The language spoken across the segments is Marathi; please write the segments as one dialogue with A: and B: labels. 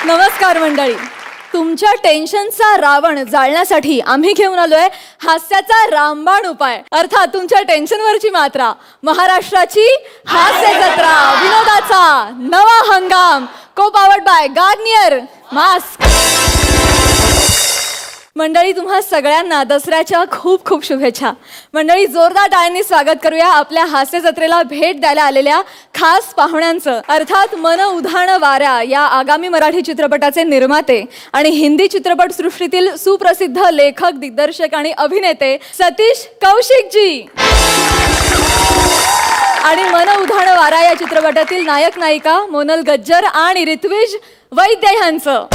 A: नमस्कार मंडळी. तुमच्या टेन्शनचा रावण जाळण्यासाठी आम्ही घेऊन आलोय हास्याचा रामबाण उपाय, अर्थात तुमच्या टेन्शनवरची मात्रा. महाराष्ट्राची हास्य जत्रा, विनोदाचा नवा हंगाम, को पावर्ड बाय गार्नियर मास्क. मंडळी, तुम्हा सगळ्यांना दसऱ्याच्या खूप खूप शुभेच्छा. मंडळी, जोरदार टाळ्यांनी स्वागत करूया आपल्या हास्य जत्रेला भेट द्यायला आलेल्या खास पाहुण्यांचं. अर्थात मन उधाण वाऱ्या या आगामी मराठी चित्रपटाचे निर्माते आणि हिंदी चित्रपट सृष्टीतील सुप्रसिद्ध लेखक, दिग्दर्शक आणि अभिनेते सतीश कौशिकजी. आणि मन उधाण वारा या चित्रपटातील नायक नायिका मोनल गज्जर आणि ऋत्विज वैद्य यांचं.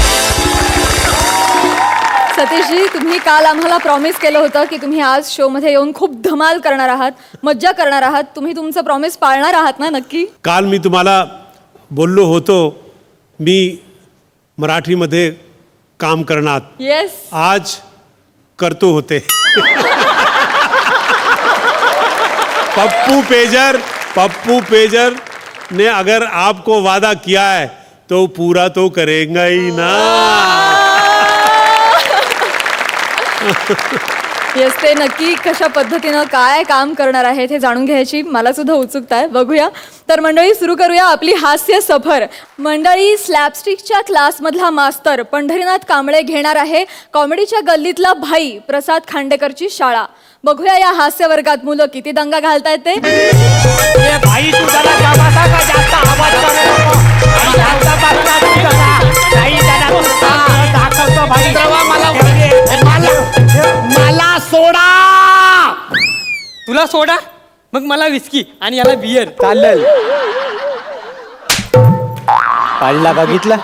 A: सतीशजी, तुम्ही काल आम्हाला प्रॉमिस केलं होतं की तुम्ही आज शोमध्ये येऊन खूप धमाल करणार आहात, मज्जा करणार आहात. तुम्ही तुमचं प्रॉमिस पाळणार आहात ना नक्की?
B: काल मी तुम्हाला बोललो होतो मी मराठीमध्ये काम करणार.
A: येस.
B: आज करतो होते. पप्पू पेजर ने अगर आपको वादा किया है तो पूरा तो करेगा ही ना.
A: येस, ते नक्की कशा पद्धतीनं काय काम करणार आहेत हे जाणून घ्यायची मला सुद्धा उत्सुकता आहे. बघूया. तर मंडळी, सुरू करूया आपली हास्य सफर. मंडळी, स्लॅपस्टिकच्या क्लासमधला मास्तर पंढरीनाथ कांबळे घेणार आहे कॉमेडीच्या गल्लीतला भाई प्रसाद खांडेकरची शाळा. बघूया या हास्य वर्गात मुलं किती दंगा घालतायत ते.
C: भाई तू जरा जास्त आवाज करू नको. दाखवतो भाई. मला सोडा. तुला सोडा, मग मला विस्की आणि याला बियर.
D: चालेल. पाळला बघितला?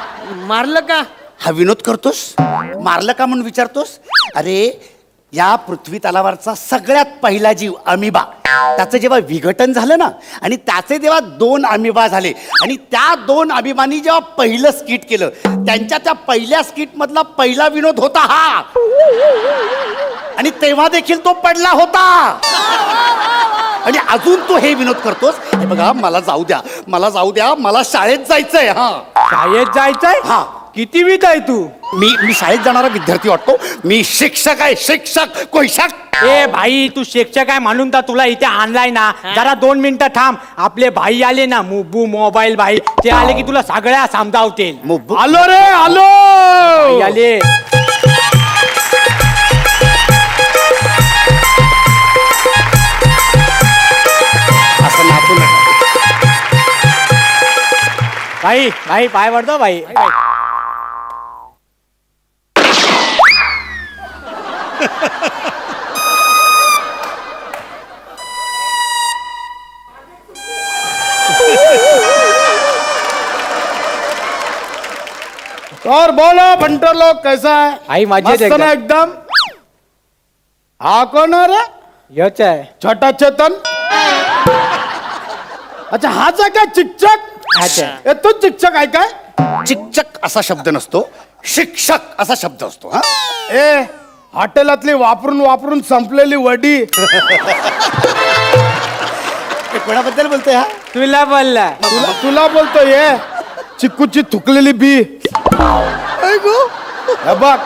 C: मारलं का?
E: हा विनोद करतोस? मारलं का म्हणून विचारतोस? अरे, या पृथ्वी तलावरचा सगळ्यात पहिला जीव अमिबा, त्याचं जेव्हा विघटन झालं ना, आणि त्याचे जेव्हा 2 अमिबा झाले आणि त्या 2 अमिबांनी जेव्हा पहिलं स्किट केलं, त्यांच्या त्या पहिल्या स्किट मधला पहिला विनोद होता हा. आणि तेव्हा देखील तो पडला होता. आणि अजून तू हे विनोद करतोस? हे बघा, मला जाऊ द्या, मला शाळेत जायचंय. हा,
D: शाळेत जायचंय?
E: हा.
D: किती विध आहे तू?
E: मी शाळेत जाणारा विद्यार्थी वाटतो. मी शिक्षक आहे, शिक्षक.
D: ए भाई, तू शिक्षक आहे म्हणून तर तुला इथे आणलाय ना. जरा 2 मिनिटं थांब. आपले भाई आले ना, मुब्बू मोबाईल भाई, ते आले की तुला सगळ्या समजावतील.
E: आलो रे, आलो.
D: भाई आले.
E: असं नाचू नका.
D: भाई भाई पाय पडतो भाई.
F: और बोलो बंटर लोग, कैसा है?
D: आई मजेत
F: मस्त
D: एकदम.
F: ना एकदम. हा कोण आहे रे?
D: यच आहे.
F: छोटा चेतन. अच्छा, हाच आहे काय चिकचक?
D: हाच आहे.
F: ए, तू चिकचक आहे काय?
E: चिकचक असा शब्द नसतो, शिक्षक असा शब्द असतो. हा,
F: ए, हॉटेलातली वापरून संपलेली वडी.
E: हे कोणाबद्दल बोलतोय हा?
D: तुला बोलला.
F: तुला बोलतो ये चिक्कूची थुकलेली बी. हे बघ,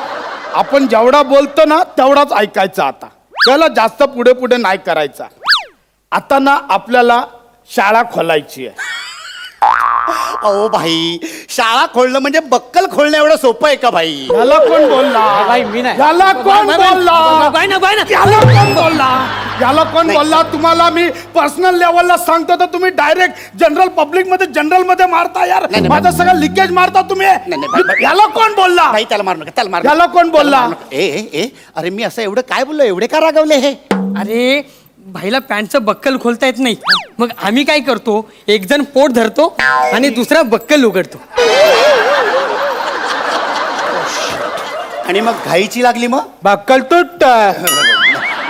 F: आपण जेवढा बोलतो ना तेवढाच ऐकायचा. आता त्याला जास्त पुढे नाही करायचा. आता ना आपल्याला शाळा खोलायची आहे.
E: अहो भाई, शाळा खोलणं म्हणजे बक्कल खोलणं एवढं सोपं आहे का भाई?
F: याला कोण बोलला?
D: भाई मी नाही.
F: याला कोण बोलला?
C: ना.
F: याला कोण बोलला? तुम्हाला मी पर्सनल लेवलला सांगतो तर तुम्ही डायरेक्ट जनरल मध्ये मारता. यार,
E: नाही,
F: माझं सगळं लिकेज मारता तुम्ही.
E: नाही.
F: याला कोण बोलला?
E: भाई, त्याला मारू नका, त्याला मारू
F: याला
E: नका.
F: कोण बोलला?
E: त्याला मारू नका. ए, अरे मी असं एवढं काय बोललो? एवढे का रागवले हे?
C: अरे, भाईला पॅन्टचं बक्कल खोलता येत नाही. मग आम्ही काय करतो, एक जण पोट धरतो आणि दुसरा बक्कल उघडतो.
E: आणि मग घाईची लागली मग?
D: बक्कल तुट.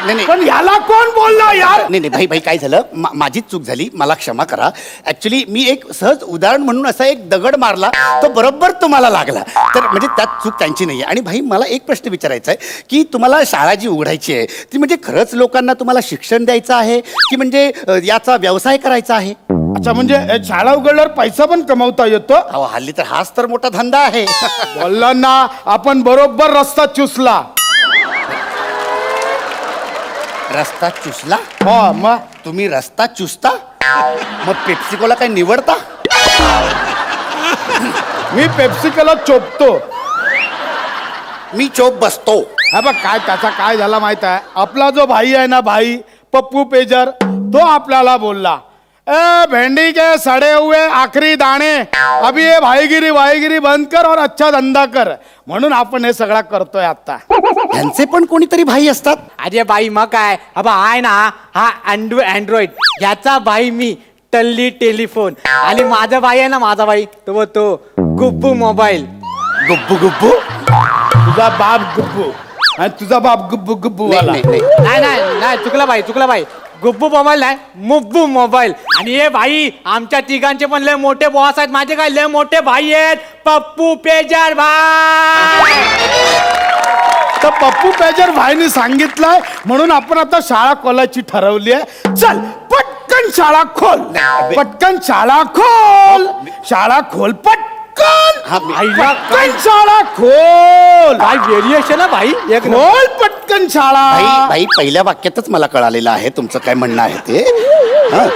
E: नाही.
F: पण याला कोण बोलला यार?
E: नाही भाई, काय झालं? माझीच चूक झाली, मला क्षमा करा. ऍक्च्युली मी एक सहज उदाहरण म्हणून असा एक दगड मारला, तो बरोबर तुम्हाला लागला. तर म्हणजे त्यात चूक त्यांची नाही आहे. आणि भाई, मला एक प्रश्न विचारायचा आहे की तुम्हाला शाळा जी उघडायची आहे ती म्हणजे खरंच लोकांना तुम्हाला शिक्षण द्यायचं आहे की म्हणजे याचा व्यवसाय करायचा आहे?
F: अच्छा म्हणजे शाळा उघडल्यावर पैसा पण कमवता येतो.
E: अहो हल्ली तर हाच तर मोठा धंदा आहे.
F: बोलला ना आपण बरोबर रस्ता चुसला.
E: रस्ता चुसला?
F: हो मग
E: तुम्ही रस्ता चुसता? मग पेप्सिकोला काय निवडता?
F: मी पेप्सिकोला चोपतो.
E: मी चोप बसतो.
F: हा बघ काय त्याचा काय झाला माहित आहे. आपला जो भाई आहे ना भाई पप्पू पेजर तो आपल्याला बोलला ए भेंडी के सड़े हुए आखरी दाणे अभी ये भाईगिरी वाईगिरी बंद कर और अच्छा धंदा कर. म्हणून आपण हे सगळा करतोय आता.
E: यांचे पण कोणीतरी भाई असतात.
D: अरे बाई मग काय अबा आहे ना हा अँड्रॉइड याचा भाई मी टल्ली टेलिफोन आणि माझा भाई आहे ना माझा भाई तो गुब्बू मोबाईल.
E: गुब्बू गुब्बू?
F: तुझा बाप गुब्बू आणि तुझा बाप गुब्बू गुब्बू वाला.
E: नाही, नाही,
D: नाही नाही नाही चुकला भाई गुब्बू मोबाईल नाही मुब्बू मोबाईल. आणि हे भाई आमच्या तिघांचे पण लय मोठे बॉस आहेत. माझे काय लय मोठे भाई आहेत पप्पू पेजर भाई.
F: तर पप्पू पेजर भाईने सांगितलंय म्हणून आपण आता शाळा खोलायची ठरवली आहे. चल पटकन शाळा खोल. पटकन शाळा खोल. शाळा खोल पटकन.
E: हा,
D: आईला
F: पटकन शाळा खोल.
D: काय व्हेरिएशन आहे भाई एक
F: खोल पटकन शाळा.
E: भाई भाई पहिल्या वाक्यातच मला कळालेलं आहे तुमचं काय म्हणणं आहे ते. हा.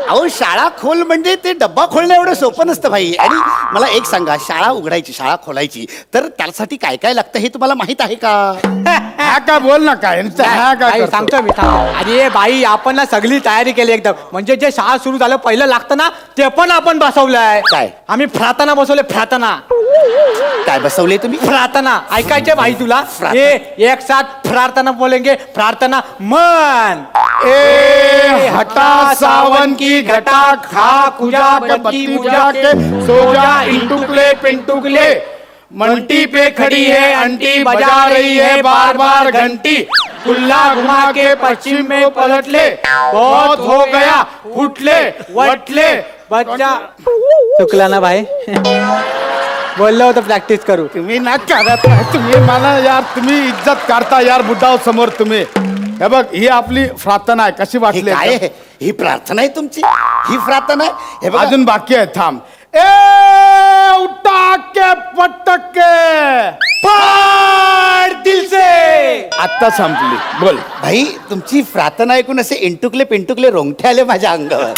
E: अहो शाळा खोल म्हणजे ते डब्बा खोलणं एवढं सोपं नसतं भाई. आणि मला एक सांगा शाळा उघडायची शाळा खोलायची तर त्यासाठी काय काय लागतं हे तुम्हाला माहित आहे का?
F: हा काय बोल ना काय नुसतं हा काय
D: नाही,
F: करतो?
D: सांगतो मी सांगतो. अरे बाई आपण ना सगळी तयारी केली एकदम. म्हणजे जे शाळा सुरू झालं पहिलं लागतं ना ते पण आपण बसवलंय.
E: काय?
D: आम्ही प्रार्थना बसवले प्रार्थना.
E: काय बसवले तुम्ही?
D: प्रार्थना ऐकायचे भाई तुला
E: प्रार्थना.
D: ये एक साथ प्रार्थना बोलेंगे प्रार्थना मन
F: ए हटा सावन की घटा खा कुजा बत्ती पूजा के सो जा इंटुकले पिंटुकले मंटी पे खड़ी है अंटी बजा रही है बार बार घंटी कुल्ला घुमा के पश्चिम में पलट ले बहुत हो गया फुटले वटले.
D: बच्चा चुकला ना भाई बोललो होतं प्रॅक्टिस करू.
F: तुम्ही ना करत नाही. तुम्ही मला यार तुम्ही इज्जत करता यार बुड्ढाव समोर तुम्ही. हे बघ ही आपली प्रार्थना आहे कशी
E: हे
F: वाटली
E: काय आहे? ही प्रार्थना आहे तुमची? ही प्रार्थना आहे? हे बघा
F: अजून बाकी आहे थांब. ए उठा के पटके
D: पाड दिल से
F: आता संपली. बोल.
E: भाई तुमची प्रार्थना ऐकून असे इंटुकले पिंटुकले रोंगठे आले माझ्या अंगावर.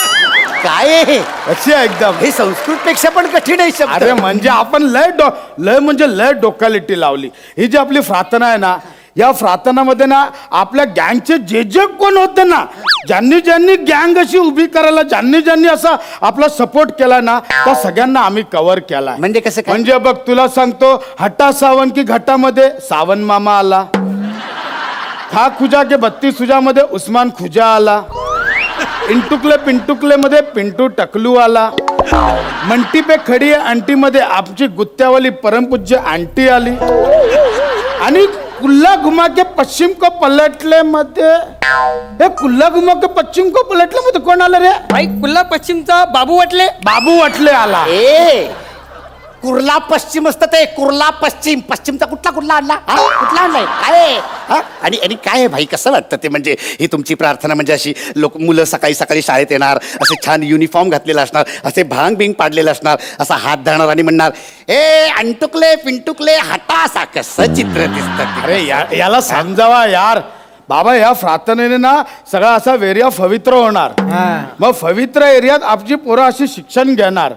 E: काय आहे हे?
F: अशी आहे एकदम.
E: हे संस्कृत पेक्षा पण कठीण आहे शब्द.
F: अरे म्हणजे आपण लय म्हणजे लय डोक्यालिटी लावली. ही जी आपली प्रार्थना आहे ना या प्रार्थनामध्ये ना आपल्या गँगचे जे कोण होते ना ज्यांनी गँग अशी उभी करायला ज्यांनी असा आपला सपोर्ट केला ना त्या सगळ्यांना आम्ही कव्हर केला.
E: म्हणजे कसं काय?
F: म्हणजे बघ तुला सांगतो हट्टा सावन की घाटामध्ये सावन मामा आला. खा खुजा के बत्ती सुजामध्ये उस्मान खुजा आला. इंटुकले पिंटुकले मध्ये पिंटू टकलू आला. मंटी पे खडी आंटी मध्ये आमची गुत्त्यावाली परमपूज्य आंटी आली. आणि कुल्ला घुमा के पश्चिम को पलटले मध्ये हे कुल्ला घुमा के पश्चिम को पलटले मध्ये कोण आलं रे?
C: भाई कुल्ला पश्चिमचा बाबू वाटले.
F: बाबू वाटले आला.
E: ए कुर्ला पश्चिम असतं ते कुर्ला पश्चिम. पश्चिमचा कुठला आणला? हा? कुठला आणलाय काय आहे? हा? आणि आणि काय आहे भाई कसं वाटतं ते? म्हणजे ही तुमची प्रार्थना म्हणजे अशी मुलं सकाळी सकाळी शाळेत येणार असे छान युनिफॉर्म घातलेला असणार असे भांग बिंग पाडलेलं असणार असा हात धरणार आणि म्हणणार ए अंटुकले पिंटुकले हटा असा कसं चित्र दिसतं.
F: अरे याला समजावा यार. बाबा या प्रार्थनेने ना सगळा असा एरिया पवित्र होणार. मग पवित्र एरियात आपली पोरं अशी शिक्षण घेणार.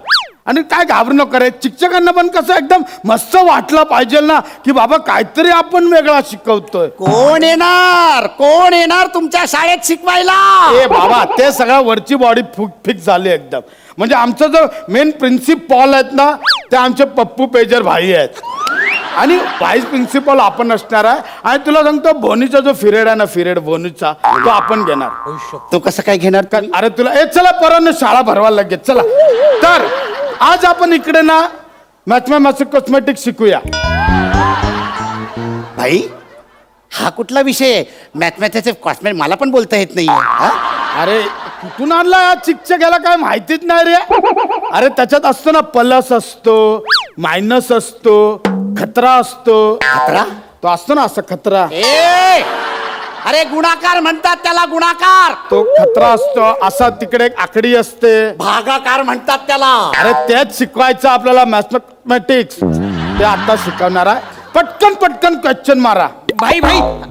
F: आणि काय घाबरू नको रे. शिक्षकांना पण कसं एकदम मस्त वाटलं पाहिजे ना की बाबा काहीतरी आपण वेगळा शिकवतोय.
E: कोण येणार तुमच्या शाळेत शिकवायला?
F: ए बाबा ते सगळ्या वरची बॉडी फिक्स झाली एकदम. म्हणजे आमचं जो मेन प्रिन्सिपॉल आहेत ना ते आमचे पप्पू पेजर भाई आहेत. आणि व्हाईस प्रिन्सिपल आपण असणार आहे. आणि तुला सांगतो भोनीचा जो पिरियड आहे ना पिरियड भोनीचा तो आपण घेणार.
E: तो कसं काय घेणार?
F: अरे तुला चला पोरांनो शाळा भरवायला लागेल चला. तर आज आपण इकडे ना मॅथमॅटिक्स कॉस्मेटिक्स शिकूया.
E: भाई हा कुठला विषय आहे? मॅथमॅटिक्स कॉस्मेट मला पण बोलता येत नाही.
F: अरे कुठून आणला या शिक्षक याला काय माहितीच नाही रे. अरे त्याच्यात असतो ना प्लस असतो मायनस असतो खतरा असतो.
E: खतरा?
F: तो असतो ना असं खतरा.
E: ए अरे गुणाकार म्हणतात त्याला, गुणाकार.
F: तो खतरा असतो, असा तिकडे एक आकडी असते.
E: भागाकार म्हणतात त्याला.
F: अरे तेच शिकवायचं आपल्याला मॅथमॅटिक्स. ते आता शिकवणार आहे. पटकन पटकन क्वेश्चन मारा.
C: भाई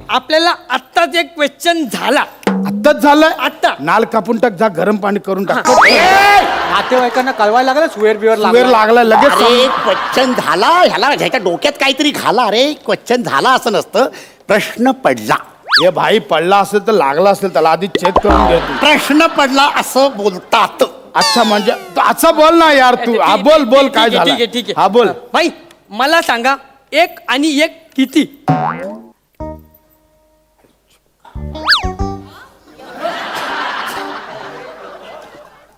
C: आपल्याला आत्ताच एक क्वेश्चन झाला.
F: आत्ताच झालंय.
C: आत्ता.
F: नाल कापून टाक, जा गरम पाणी करून टाक.
D: नातेवाईकांना कळवायला लागलं सुवेर बिवर
F: वेळ लागला लगेच
E: अरे
F: सांग.
E: क्वेश्चन झाला, ह्याला ह्याच्या डोक्यात काहीतरी घाला. अरे क्वेश्चन झाला असं नसतं, प्रश्न पडला.
F: हे भाई पडला असेल तर लागला असेल त्याला आधी चेक करून घे तू.
E: प्रश्न पडला असं बोलतात.
F: अच्छा म्हणजे असं बोल ना यार तू. हा बोल बोल काय
C: ठीक आहे,
F: झालं.
C: ठीक आहे.
F: हा बोल.
C: भाई मला सांगा 1 आणि 1 किती?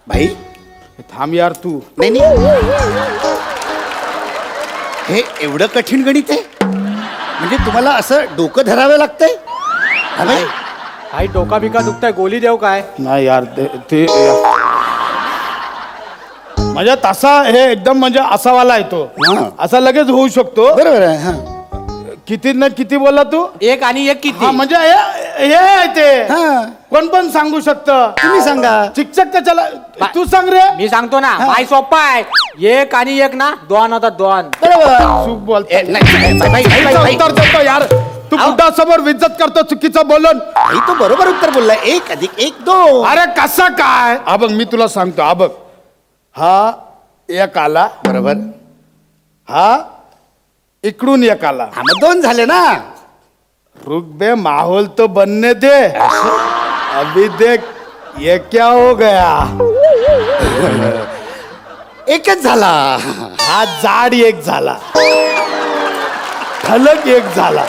E: भाई
F: थांब यार तू.
E: नाही नाही, हे एवढं कठीण गणित आहे म्हणजे तुम्हाला असं डोकं धरावं लागतंय? हा भाई?
D: भाई डोका बिका दुखताय, गोली देऊ काय?
F: नाही यार ते म्हणजे तसा हे एकदम म्हणजे असावाला आहे तो.
E: हा.
F: असा लगेच होऊ शकतो.
E: बरोबर आहे. हा.
F: किती ना किती बोलला तू?
D: 1 आणि 1 किती?
F: हा म्हणजे हे आहे ते.
E: हा.
F: कोण पण सांगू शकतं.
E: तुम्ही सांगा.
F: शिक्षक कशाला तू सांग रे.
D: मी सांगतो ना, भाई सोपा आहे. 1 आणि 1 ना 2 होतात 2.
E: बरोबर.
F: चूक बोलतो.
E: नाही, भाई, भाई, भाई, भाई.
F: उत्तर देतो यार. तू
E: अहो.
F: बुड्ढा विज्जत करतो चुकीचं बोलून.
E: भाई, तो बरोबर उत्तर बोललाय. 1 अधिक 1 2.
F: अरे कसं काय? हा बघ मी तुला सांगतो. हा बघ, हा एक आला
E: बरोबर.
F: हा इकडून एक आला.
E: हा मग 2 झाले ना.
F: रुक बे, माहौल तो बनने दे. अभी देख ये क्या हो गया.
E: एकच झाला.
F: हा जाड एक झाला, खलक एक झाला.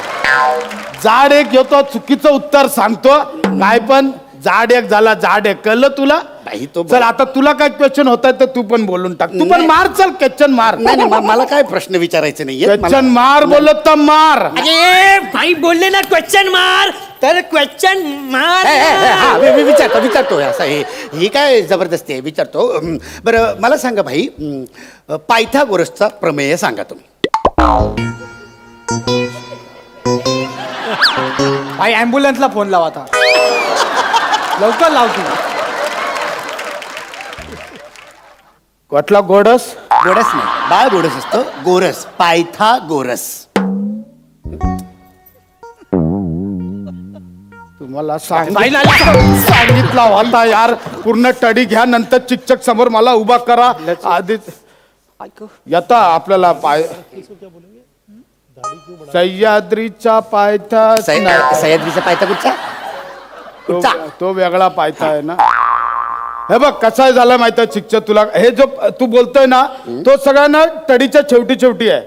F: जाड एक येतो चुकीचं उत्तर सांगतो. काय पण जाड एक झाला, जाड एक. कळलं तुला?
E: बाई, तो
F: चल आता तुला काय क्वेश्चन होत तर तू पण बोलून टाक. तू पण
E: नाही.
F: मार. चल क्वेश्चन मार.
E: नाही नाही, मला काय प्रश्न विचारायचे नाहीये.
F: क्वेश्चन मार बोलत तर मार.
C: अरे भाई बोलले ना क्वेश्चन मार, तर क्वेश्चन मार.
E: मी विचारतो असं ही काय जबरदस्ती आहे. विचारतो. बरं मला सांगा भाई, पायथागोरसचा प्रमेय सांगा तुम्ही.
D: भाई ॲम्ब्युलन्सला फोन लावा आता. लवकर लाव तू.
F: कुठला गोडस?
E: गोरस नाही, बाळ गोरस असतं. गोरस, पायथागोरस.
F: तुम्हाला सांगितला होता यार. पूर्ण टडी घ्या, नंतर शिक्षक समोर मला उभा करा. आधीच येता आपल्याला पाय सह्याद्रीचा पायथा.
E: सह्याद्रीचा पायथा कुठचा? कुठचा?
F: तो वेगळा पायथा आहे ना. हे बघ कसा झाला माहिती आहे शिक्षक तुला. हे जो तू बोलतोय ना तो सगळ्यांना टडीच्या शेवटी आहे.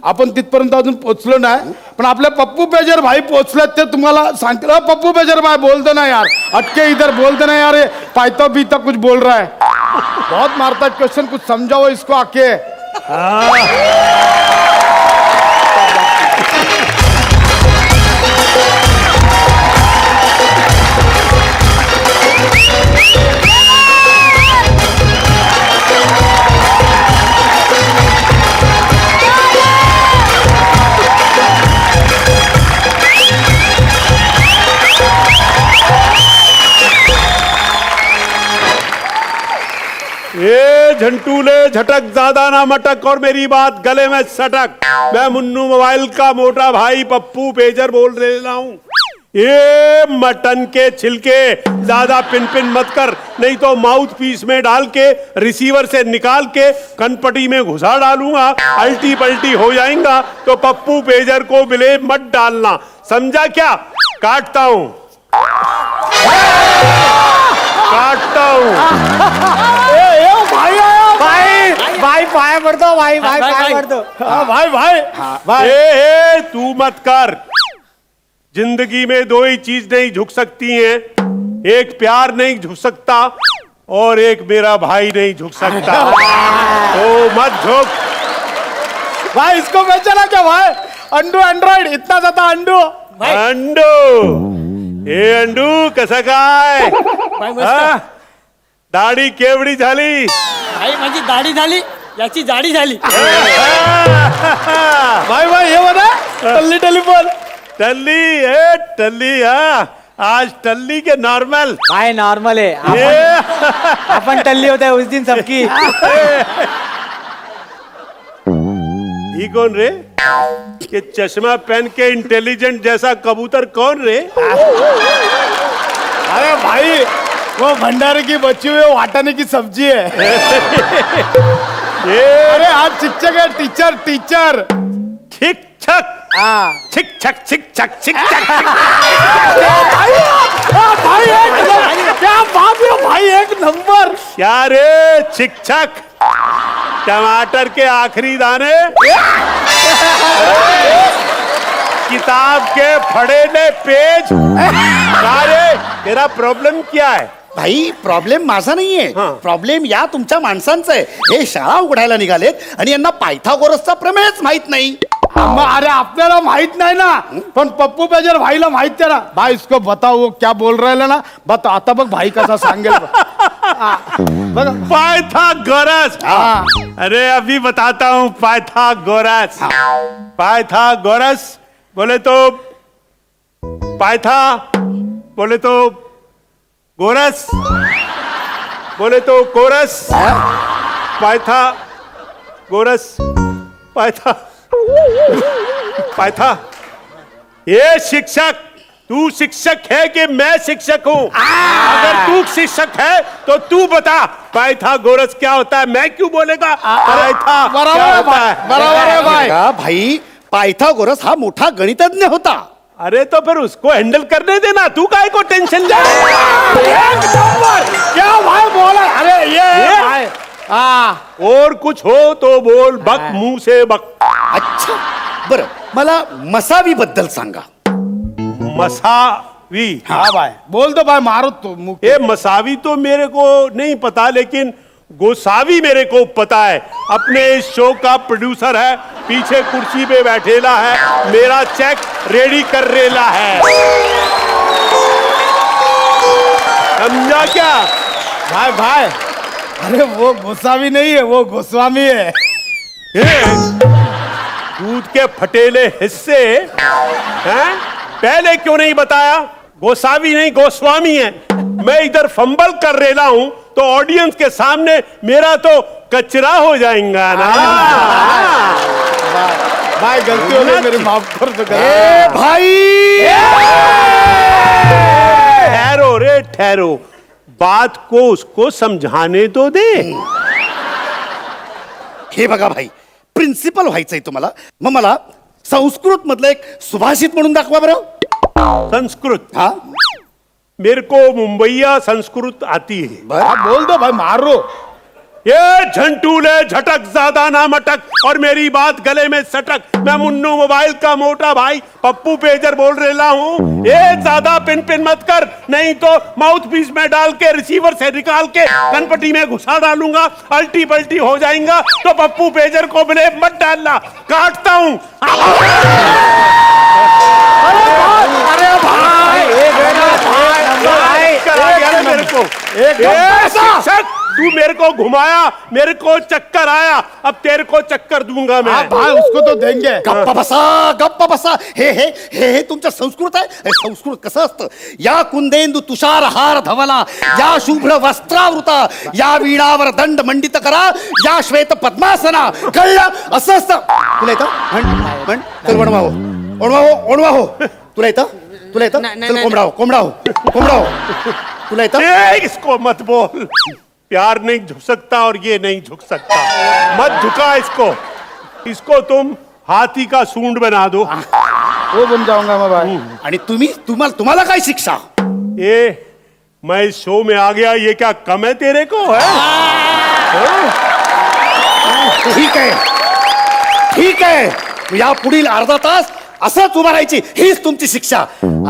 F: आपण तिथपर्यंत अजून पोहोचलो नाही. पण आपले पप्पू पेजर भाई पोहोचलेत. ते तुम्हाला सांगते. पप्पू पेजर भाई बोलते ना यार, अटके इधर बोलते ना यार. पायथा बीता कुछ बोल रहा है. बहुत मारता क्वेश्चन, कुछ समझाओ इसको आके.
B: ये झंटूले झटक ज्यादा ना मटक और मेरी बात गले में सटक. मैं मुन्नू मोबाइल का मोटा भाई पप्पू पेजर बोल रहा हूँ. ये मटन के छिलके ज्यादा पिन पिन मत कर, नहीं तो माउथ पीस में डाल के रिसीवर से निकाल के कनपटी में घुसा डालूंगा. अल्टी पल्टी हो जाएगा तो पप्पू पेजर को बिले मत डालना, समझा क्या? काटता हूँ, काटता हूँ.
D: भाई पाया पडतो. भाई पाया पडतो.
F: भाई
B: ए, तू मत कर. जिंदगी में 2 ही चीज नहीं झुक सकती हैं. एक प्यार नहीं झुक सकता और एक मेरा भाई नहीं झुक सकता. तो मत झुक.
F: भाई इसको बेचना क्या भाई? अंडू एंड्रॉइड इतना ज्यादा अंडू.
B: अंडू, हे अंडू कसं काय? हा? दाढी केवढी झाली?
C: भाई माझी दाढी झाली, याची जाडी झाली.
F: भाई हे बघा टल्ली टेलिफोन.
B: टल्ली, ए टल्ली. हा आज टल्ली के नॉर्मल
D: भाई नॉर्मल है अपन टल्ली होता है उस दिन सबकी
B: ही कौन रे? ये चश्मा पहन के इंटेलिजेंट जैसा कबूतर कौन रे?
F: अरे भाई वो भंडारे की बची हुई वाटाने की सब्जी है।
B: ये
F: अरे आप शिक्षक है, टीचर टीचर।
B: छिक छक छिक छक छिक छक छिक छक
F: क्या बात है भाई, एक नंबर।
B: क्या रे छिक छक? टमाटर के आखिरी दाने किताब के फड़ेले पेज। अरे तेरा प्रॉब्लम क्या है?
E: भाई प्रॉब्लेम माझा नाहीये,
B: हा.
E: प्रॉब्लेम या तुमच्या माणसांचा आहे. हे शाळा उघडायला निघालेत आणि यांना पायथागोरसचा प्रमेयच माहित नाही.
F: अरे आपल्याला माहित नाही ना, पण पप्पू पेजर भाईला माहित आहे ना. भाई इसको बताओ वो क्या बोल रहे ना, बता. आता बघ भाई कसा सांगेल बघ.
B: पायथागोरस. अरे अभी बताता हूँ पायथागोरस. पायथागोरस बोले तो पायथा, बोले तो गोरस, बोले तो कोरस. पायथा गोरस पायथा पायथा. ये शिक्षक, तू शिक्षक है कि मैं शिक्षक हूँ? अगर तू शिक्षक है तो तू बता पायथागोरस क्या होता है. मैं क्यों बोलेगा पायथा
F: बराबर
B: क्या
F: है
B: होता
F: भाई,
B: है?
F: बराबर है भाई.
E: का भाई पायथागोरस हा मोठा गणितज्ञ होता.
B: अरे तो फिर उसको हैंडल करने देना, तू काहे को टेंशन ले?
F: एक नंबर. क्या भाई बोला. अरे ये भाई.
B: और कुछ हो तो बोल, बक मुंह से बक.
E: अच्छा बर, मला मसावी बद्दल सांगा.
B: मसावी.
F: हाँ भाई बोल दो भाई, मारो तो मुंह.
B: ये मसावी तो मेरे को नहीं पता, लेकिन गोसावी मेरे को पता है. अपने इस शो का प्रोड्यूसर है, पीछे कुर्सी पे बैठेला है, मेरा चेक रेडी कर रेला है. समझा क्या?
F: भाई भाई अरे वो गोसावी नहीं है, वो गोस्वामी है.
B: ये दूध के फटेले हिस्से हैं? पहले क्यों नहीं बताया? गोसावी नहीं गोस्वामी है. मैं इधर फंबल कर रेला हूं तो ऑडियंस के सामने मेरा तो कचरा हो जाएगा ना.
F: भाई गलती हो गई मेरी, माफ कर दो.
E: भाई
B: ठहरो रे ठहरो, बात को उसको समझाने तो दे.
E: हे बघा भाई, प्रिन्सिपल व्हायचंय तुम्हाला, मग मला संस्कृत मधलं एक सुभाषित म्हणून दाखवा बरं.
B: संस्कृत.
E: हा
B: मेरे को मुंबईया संस्कृत आती है.
F: आप बोल दो भाई, मारो.
B: ये झंटूले झटक ज्यादा ना मटक और मेरी बात गले में सटक. मैं मुन्नू मोबाइल का मोटा भाई पप्पू पेजर बोल रेला हूँ. ये ज्यादा पिन पिन मत कर, नहीं तो माउथ पीस में डाल के रिसीवर से निकाल के कनपटी में घुसा डालूंगा. अल्टी पल्टी हो जाएगा तो पप्पू पेजर को ब्लेम मत डालना. काटता हूँ. मेरे को शिक्षक, तू मेरे को घुमाया, मेरे को चक्कर आया, अब तेरे को चक्कर दूंगा मैं.
F: भाई उसको तो देंगे.
E: गप्पा बसा, गप्पा बसा. हे तुमचं संस्कृत आहे. हे संस्कृत कसं असतं? या कुंदेंदू तुषार हार धवला, या शुभ्र वस्त्रावृता, या वीणावर दंड मंडित करा, या श्वेत पद्मासना. कळलं? असं असतं. तुला येतं? म्हण चल वणवा हो, ओणवा हो, ओणवा हो. तुला येतं? तुला येतं? चल कोंबडा हो, कोंबडा हो, कोंबडा हो. तुला येतं?
B: इसको मत बोल. प्यार नहीं झुक सकता और ये नहीं झुक सकता. मत झुका इसको. इसको तुम हाथी का सूंड बना दो.
F: वो बन जाऊंगा मैं भाई.
E: आणि तुम्हाला काय शिक्षा?
B: ये मैं इस शो में आ गया, ये क्या कम है तेरे को? है
E: ठीक आहे, ठीक आहे. या पुढील अर्धा तास असंच उभा राहायची, हीच तुमची शिक्षा.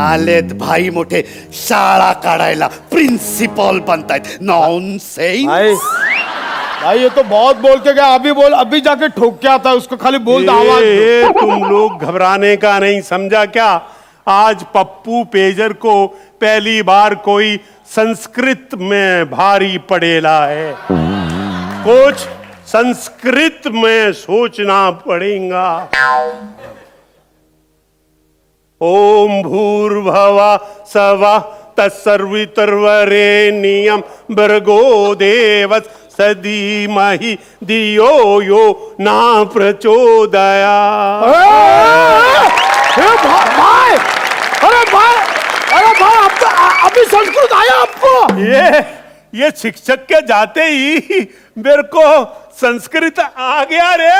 E: आलेत भाई मोठे शाळा काढायला, प्रिन्सिपल बनतायत. नॉनसेन्स.
F: भाई भाई ये तो बहुत बोल के गया. अभी बोल, अभी जाके ठोक के आता है उसको. खाली बोल दो, आवाज दो.
B: ये तुम लोग घबराने का नहीं, समझा क्या? आज पप्पू पेजर को पहली बार कोई संस्कृत में भारी पड़ेला है. कुछ संस्कृत में सोचना पड़ेगा. ओम भूर्भवा सवा तत्सर्वितर्वरेण्यं भर्गो देवस् सधीमहि धियो यो न प्रचोदयात्।
F: भाई अरे भाई आपको अभी संस्कृत आया आपको?
B: ये शिक्षक के जाते ही मेरे को संस्कृत आ गया रे।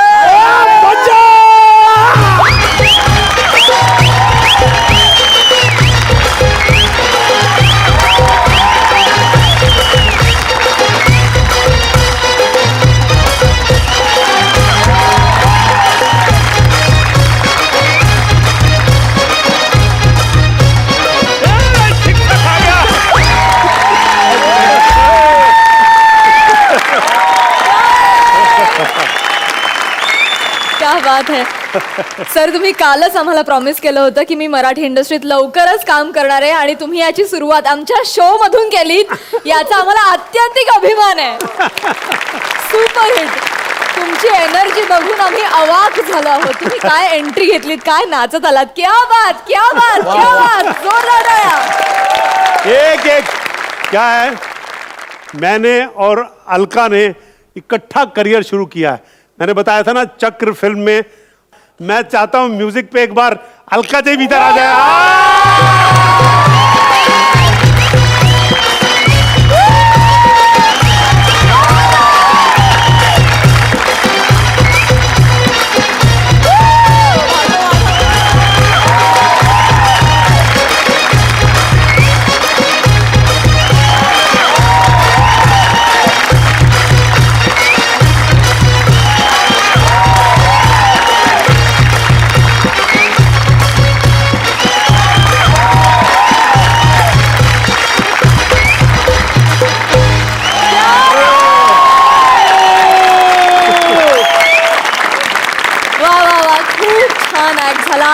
A: क्या बात है सर, तुम्ही कालच आम्हाला प्रॉमिस केलं होतं की मी मराठी इंडस्ट्रीत लवकरच काम करणार आहे आणि तुम्ही याची सुरुवात आमच्या शो मधून केली, याचा आम्हाला अत्यंतिक अभिमान आहे. Super hit. तुमची एनर्जी बघून आम्ही अवाक झालो आहोत. तुम्ही काय एंट्री घेतलीत, काय नाचत आलात. क्या बात, क्या बात, क्या बात. जोरदार टाळ्या.
B: एक एक क्या है, मैंने और अलका ने इकट्ठा करियर शुरू किया है. मैंने बताया था ना चक्र फिल्म में. मैं चाहता हूं म्यूजिक पे एक बार अलका जी भी इधर आ जाए.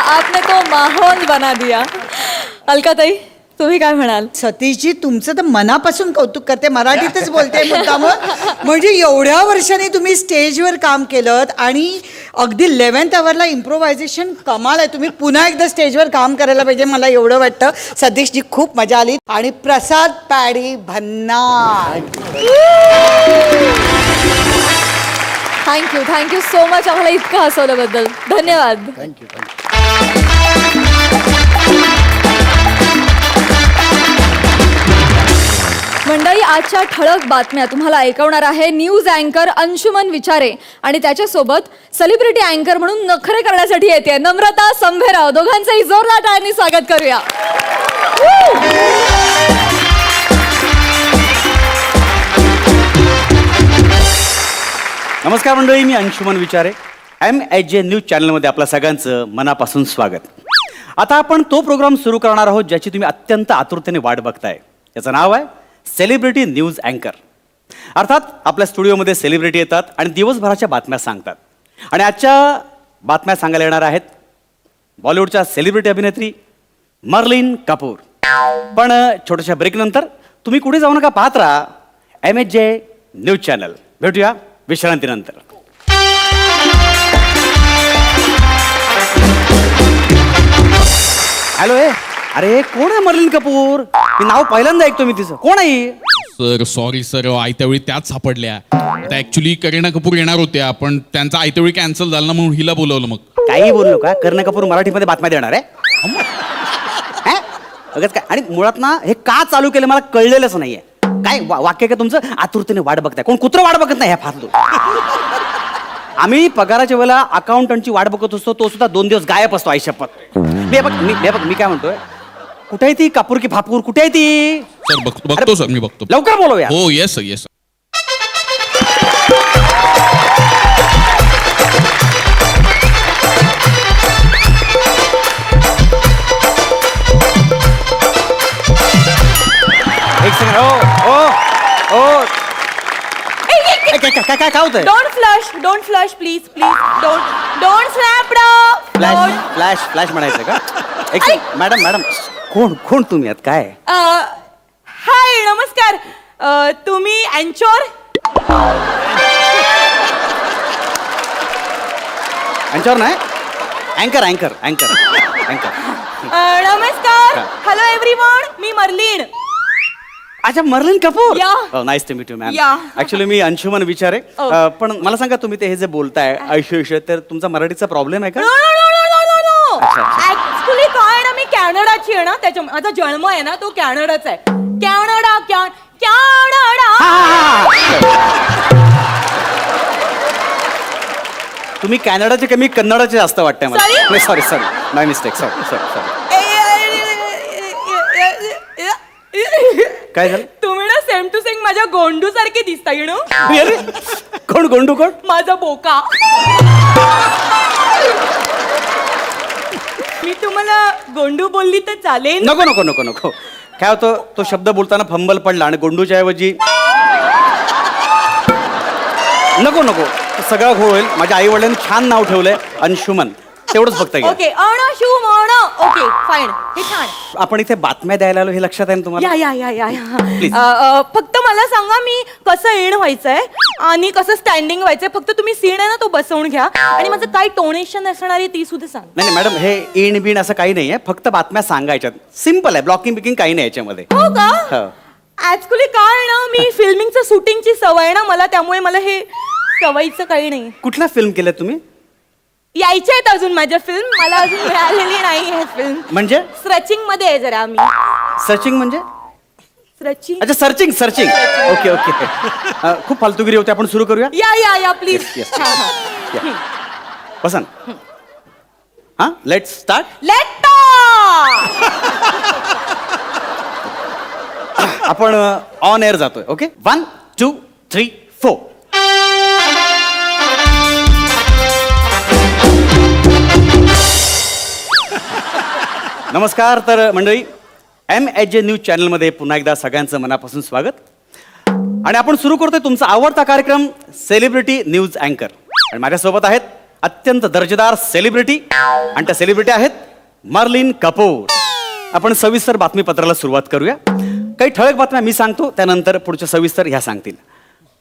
A: आपने तो माहौल बना दिया. अलकाताई, तुम्ही काय म्हणाल?
G: सतीशजी, तुमचं तर मनापासून कौतुक करते. मराठीतच बोलते मुद्दाम. म्हणजे एवढ्या वर्षांनी तुम्ही स्टेजवर काम केलं आणि अगदी 11th आवरला इम्प्रोव्हायझेशन कमाल आहे. तुम्ही पुन्हा एकदा स्टेजवर काम करायला पाहिजे, मला एवढं वाटतं. सतीशजी, खूप मजा आली. आणि प्रसाद पॅडी भन्नाट,
A: थँक्यू सो मच आम्हाला इतकं हसवल्याबद्दल. धन्यवाद.
E: थँक्यू.
A: मंडळी, आजच्या ठळक बातम्या तुम्हाला ऐकवणार आहे न्यूज अँकर अंशुमन विचारे आणि त्याच्यासोबत सेलिब्रिटी अँकर म्हणून नखरे करण्यासाठी येते नम्रता संभेराव. दोघांचंही जोरदार टाळ्यांनी स्वागत करूया.
H: नमस्कार मंडळी, मी अंशुमन विचारे. MHJ न्यूज चॅनलमध्ये आपल्या सगळ्यांचं मनापासून स्वागत. आता आपण तो प्रोग्राम सुरू करणार आहोत ज्याची तुम्ही अत्यंत आतुरतेने वाट बघताय. याचं नाव आहे सेलिब्रिटी न्यूज अँकर. अर्थात आपल्या स्टुडिओमध्ये सेलिब्रिटी येतात आणि दिवसभराच्या बातम्या सांगतात. आणि आजच्या बातम्या सांगायला येणार आहेत बॉलिवूडच्या सेलिब्रिटी अभिनेत्री मर्लिन कपूर. पण छोट्याशा ब्रेकनंतर तुम्ही कुठे जाऊ नका, पाहत राहा MHJ न्यूज चॅनल. भेटूया विश्रांतीनंतर. हॅलो, अरे कोण आहे मर्लिन कपूर? मी नाव पहिल्यांदा ऐकतो मी तिचं. कोण आहे?
I: सर सॉरी सर, आयत्या वेळी त्याच सापडल्या. आता ऍक्च्युली करीना कपूर येणार होत्या पण त्यांचा आयत्या वेळी कॅन्सल झाला ना, म्हणून हिला बोलवलं. मग
H: काही बोललो का? करीना कपूर मराठीमध्ये बातम्या देणार आहे? अगं काय, आणि मुळात ना हे का चालू केलं मला कळलेलंच नाहीये. काय वाक्य का तुमचं? आतुरतेने वाट बघताय. कोण कुत्र वाट बघत नाही ह्या फालतू. आम्ही पगाराच्या वेळेला अकाउंटंटची वाट बघत असतो, तो सुद्धा 2 दिवस गायब असतो. आयुष्यपत. मी काय म्हणतोय, कुठे आहे ती कापूर की फापूर? कुठे आहे ती?
I: सर बघतो सर, मी बघतो.
H: लवकर बोलवूया.
I: हो येस सर, येस सर.
H: एक सेकंड. काय होतंय?
J: Don't flush please don't snap.
H: Flash म्हणायचं का? एक सेकंड. मॅडम कोण तुम्ही आहात? काय?
J: हाय, नमस्कार. तुम्ही अँचोर?
H: यांच्यावर नाही. अँकर अँकर अँकर अँकर
J: नमस्कार हॅलो एव्हरीवन मी मर्लिन
H: अच्छा Merlin Kapoor
J: Yeah.
H: Nice to meet you ma'am
J: Yeah.
H: Actually me Anshuman Vichare
J: Oh.
H: पण मला सांगा तुम्ही ते हे जे बोलताय आयुष्य तर तुमचा मराठीचा प्रॉब्लेम आहे का
J: नो ऍक्च्युली काय आहे ना मी कॅनडाची आहे ना त्याच्या माझा जन्म आहे ना तो कॅनडाचा आहे कॅनडा कॅनडा
H: तुम्ही कॅनडाचे कमी कन्नडाचे जास्त वाटतंय मला
J: Sorry?
H: नाही सॉरी सॉरी माय मिस्टेक सॉरी सॉरी सॉरी काय झालं
J: तुम्ही ना सेम टू सेम माझ्या गोंडू सारखे दिसता यु नो
H: Really? कोण गोंडू कोण
J: माझा बोका मी तुम्हाला गोंडू बोलली तर चालेल
H: नको नको नको नको काय होतं तो शब्द बोलताना फंबल पडला आणि गोंडूच्या ऐवजी नको नको सगळं घोळ होईल माझ्या आई वडिलांनी छान नाव ठेवलंय अंशुमन तेवढंच फक्त घ्या
J: ओके ओके फाईन हे छान
H: आपण इथे बातम्या द्यायला आलो हे लक्षात आहे ना तुम्हाला
J: या
H: Please.
J: फक्त मला सांगा मी कसं येण व्हायचंय आणि कसं स्टँडिंग व्हायचंय फक्त तुम्ही सीन आहे ना तो बसवून घ्या आणि माझं काय टोनेशन असणार आहे ती सुद्धा सांग
H: नाही नाही मॅडम हे इन बिन असं काही नाहीये फक्त बातम्या सांगायच्यात सिम्पल आहे ब्लॉकिंग बिकिंग काही नाही याच्यामध्ये
J: हो का
H: हो.
J: ऍक्च्युली काय ना मी फिल्मिंगचं शूटिंगची सवय ना मला त्यामुळे मला हे सवयीचं काही नाही
H: कुठल्या फिल्म केल्या तुम्ही
J: यायचे आहेत अजून माझ्या फिल्म मला अजून मिळालेली नाही आहे फिल्म
H: म्हणजे
J: स्ट्रेचिंग मध्ये आहे जरा आम्ही
H: सर्चिंग म्हणजे
J: स्ट्रेचिंग
H: अच्छा सर्चिंग सर्चिंग ओके ओके खूप फालतूगिरी होते आपण सुरू करूया
J: या प्लीज
H: Yes, पसंत हा लेट्स स्टार्ट
J: लेट
H: आपण ऑन एअर जातोय ओके 1 2 3 4 नमस्कार तर मंडळी MHJ न्यूज चॅनलमध्ये पुन्हा एकदा सगळ्यांचं मनापासून स्वागत आणि आपण सुरू करतोय तुमचा आवडता कार्यक्रम सेलिब्रिटी न्यूज अँकर आणि माझ्यासोबत आहेत अत्यंत दर्जेदार सेलिब्रिटी आणि त्या सेलिब्रिटी आहेत मर्लिन कपूर आपण सविस्तर बातमीपत्राला सुरुवात करूया काही ठळक बातम्या मी सांगतो त्यानंतर पुढच्या सविस्तर ह्या सांगतील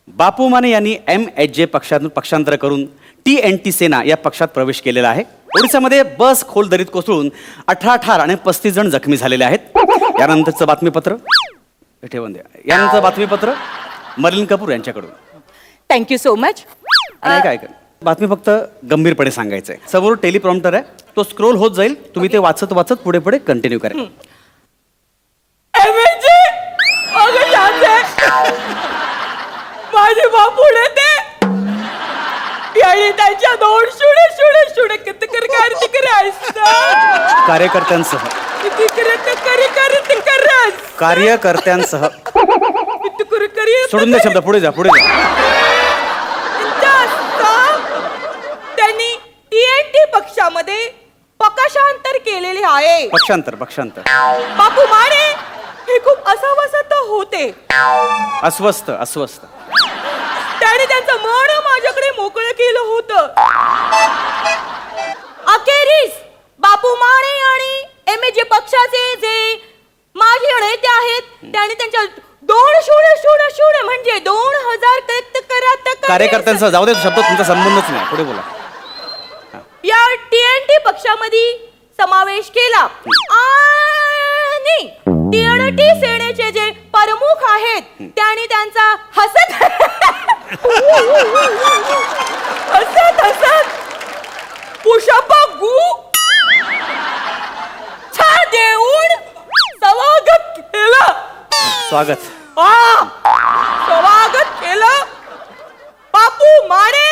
H: बापू माने यांनी MHJ पक्षातून पक्षांतर करून TNT सेना या पक्षात प्रवेश केलेला आहे ओडिसामध्ये बस खोल दरीत कोसळून 18 ठार आणि 35 जण जखमी झालेले आहेत यानंतरचं बातमीपत्र हे ठेवून द्या यानंतर बातमीपत्र मर्लिन कपूर यांच्याकडून
J: थँक्यू सो मच
H: आणि काय कर बातमी फक्त गंभीरपणे सांगायचं आहे समोर टेलिप्रॉम्प्टर आहे तो स्क्रोल होत जाईल तुम्ही ते वाचत वाचत पुढे पुढे कंटिन्यू करा
J: माझे बापुडे ते आणि त्यांच्या दोन शुडे किती
H: कार्यकर्त्यांसह कार्यकर्त्यांसह सोडून द्या शब्द पुढे जा
J: त्यांनी TNT पक्षामध्ये पक्षांतर केलेले आहे
H: पक्षांतर
J: बापू माने हे खूप अस्वस्थ होते
H: अस्वस्थ
J: त्याने त्यांचं मन माझ्याकडे मोकळं केलं होतं अखेरीस बापू माने आणि MHJ पक्षाचे जे माजी नेते आहेत त्यांनी त्यांच्या दोन शुडे म्हणजे 2000
H: कार्यकर्त्यांसह जाऊ दे शब्द तुमचा संबंधच नाही पुढे बोला
J: या TNT पक्षामध्ये समावेश केला आणि TNT सेनेचे जे प्रमुख आहेत त्यांनी त्यांचा हसत पुष्पगु छा देऊन स्वागत केलं
H: स्वागत
J: स्वागत केलं बापू माने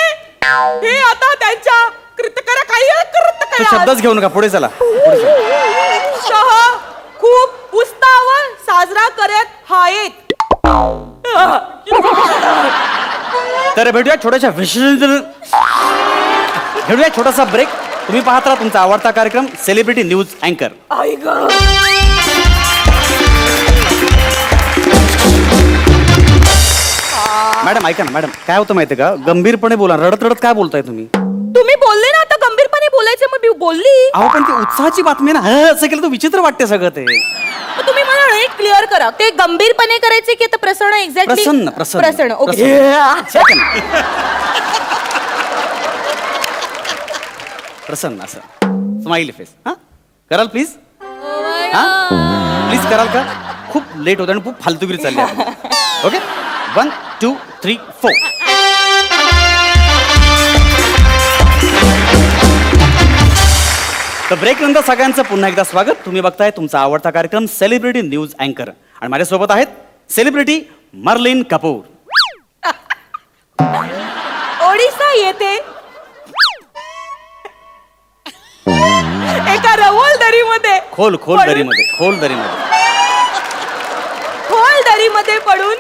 J: हे आता त्यांच्या कृतकरा काही
H: तू शब्दच घेऊ नका पुढे चला
J: सह खूप उत्साह साजरा करत आहेत
H: तर भेटूया छोटासा ब्रेक तुम्ही पाहत राहा तुमचा आवडता कार्यक्रम सेलिब्रिटी न्यूज अँकर
J: आई ग
H: मॅडम ऐका ना मॅडम काय होतं माहितीये का गंभीरपणे बोला रडत रडत काय बोलताय तुम्ही
J: तुम्ही बोलले ना आता गंभीरपणे बोलायचं मग मी बोलली
H: अहो पण ती उत्साहाची बातमी ना असं केलं तर विचित्र वाटते सगळं ते
J: मग तुम्ही मला नीट क्लिअर करा ते गंभीरपणे करायचे की आता प्रसन्न एक्झॅक्टली
H: प्रसन्न
J: ओके
H: प्रसन्न असं स्माइली फेस हा कराल प्लीज हा प्लीज कराल का खूप लेट होतं आणि खूप फालतूगिरी चालली आहे. ओके 1 2 3 4. तर ब्रेक नंतर सगळ्यांचं पुन्हा एकदा स्वागत. तुम्ही बघताय तुमचा आवडता कार्यक्रम सेलिब्रिटी न्यूज अँकर आणि माझ्यासोबत आहेत सेलिब्रिटी मर्लिन कपूर.
J: ओडिसा येथे एका रवल दरीमध्ये
H: खोल
J: पडून-
H: दरीमध्ये खोल दरीमध्ये
J: खोल दरीमध्ये पडून